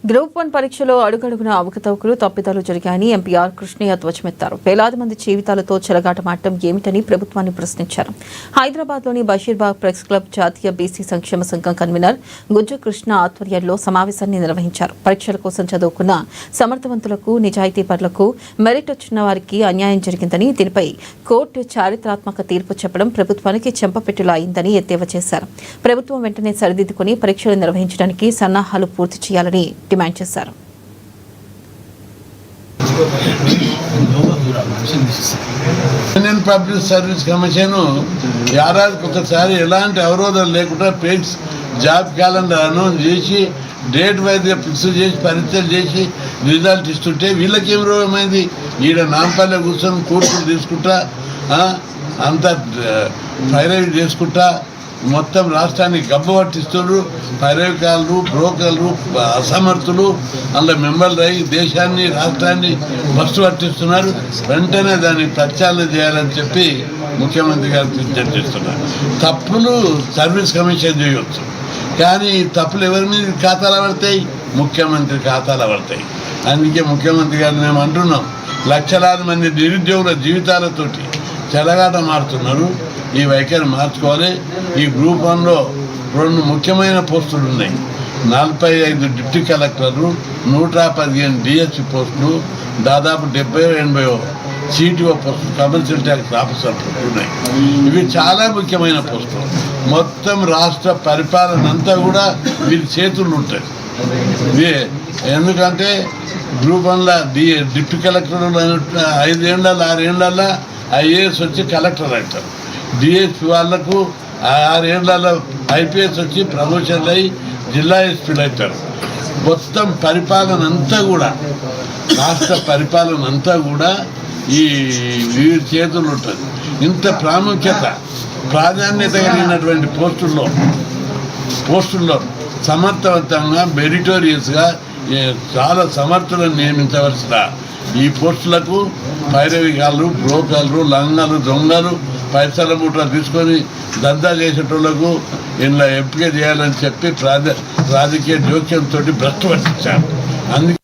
Group 1 పరీక్షలో అడుగడుగున అవకతవకలు తప్పిదాలు జరిగాయని ఎంపీఆర్ కృష్ణయ్య ధ్వజమెత్తారు. వేలాది మంది జీవితాలతో చెలగాటమాడటం ఏమిటని ప్రభుత్వాన్ని ప్రశ్నించారు. హైదరాబాద్లోని బషీర్బాగ్ ప్రెస్ క్లబ్ జాతీయ బీసీ సంక్షేమ సంఘం కన్వీనర్ గుజ్జు కృష్ణ ఆధ్వర్యంలో సమావేశాన్ని నిర్వహించారు. పరీక్షల కోసం చదువుకున్న సమర్థవంతులకు, నిజాయితీపరులకు మెరిట్ వచ్చిన వారికి అన్యాయం జరిగిందని, దీనిపై కోర్టు చారిత్రాత్మక తీర్పు చెప్పడం ప్రభుత్వానికి చెంపపెట్టులా అయిందని ఎద్దేవా చేశారు. ప్రభుత్వం వెంటనే సరిదిద్దుకుని పరీక్షలు నిర్వహించడానికి సన్నాహాలు పూర్తి చేయాలని డిమాండ్ చేశారు. యూనియన్ పబ్లిక్ సర్వీస్ కమిషన్ ఏడాదికి ఒకసారి ఎలాంటి అవరోధాలు లేకుండా పేజ్ జాబ్ క్యాలెండర్ అనౌన్స్ చేసి డేట్ వైజ్గా ఫిక్స్ చేసి పరీక్షలు చేసి రిజల్ట్ ఇస్తుంటే వీళ్ళకి ఏం రోగమైంది? ఈడ నాంపల్లె కూర్చొని కూర్చుని తీసుకుంటా అంతా ఫైరవి చేసుకుంటా మొత్తం రాష్ట్రానికి గబ్బ పట్టిస్తున్నారు. పైరవికారులు, బ్రోకర్లు, అసమర్థులు అందులో మెంబర్లు అయ్యి దేశాన్ని, రాష్ట్రాన్ని బస్సు పట్టిస్తున్నారు. వెంటనే దాన్ని ప్రక్షాళన చేయాలని చెప్పి ముఖ్యమంత్రి గారు చర్చిస్తున్నారు. తప్పులు సర్వీస్ కమిషన్ చేయవచ్చు, కానీ తప్పులు ఎవరి మీద ఖాతాలో పడతాయి? ముఖ్యమంత్రి ఖాతాలో పడతాయి. అందుకే ముఖ్యమంత్రి గారు మేము అంటున్నాం, లక్షలాది మంది నిరుద్యోగుల జీవితాలతోటి చెలగాట మారుతున్నారు. ఈ వైఖరి మార్చుకోవాలి. ఈ గ్రూప్ 1లో 2 ముఖ్యమైన పోస్టులు ఉన్నాయి. 45 డిప్యూటీ కలెక్టర్లు, 115 డిఎస్పీ పోస్టులు, దాదాపు 70-80 సిటిఓ పోస్టులు, కమర్షియల్ ట్యాక్స్ ఆఫీసర్ పోస్టులు ఉన్నాయి. ఇవి చాలా ముఖ్యమైన పోస్టులు. మొత్తం రాష్ట్ర పరిపాలన అంతా కూడా వీరి చేతులు ఉంటాయి. ఎందుకంటే గ్రూప్ 1లో డిప్యూటీ కలెక్టర్లు 5 ఏళ్ళ 6 ఏళ్ళ ఐఏఎస్ వచ్చి కలెక్టర్ అవుతారు. డిఎస్పీ వాళ్లకు 6 ఏళ్ళలో ఐపీఎస్ వచ్చి ప్రమోషన్లు అయ్యి జిల్లా ఎస్పీలు అవుతారు. మొత్తం పరిపాలన అంతా కూడా, రాష్ట్ర పరిపాలన అంతా కూడా ఈ వీరి చేతులు ఉంటుంది. ఇంత ప్రాధాన్యత కలిగినటువంటి పోస్టుల్లో సమర్థవంతంగా, మెరిటోరియస్గా చాలా సమర్థులను నియమించవలసిన ఈ పోస్టులకు పైరవికారులు, బ్రోకర్లు, లంగాలు, దొంగలు, పైసల మూటలు తీసుకొని దందా చేసేటోళ్లకు ఇందులో ఎంపిక చేయాలని చెప్పి రాజకీయ జోక్యంతో భ్రష్టు పట్టించారు. అందుకే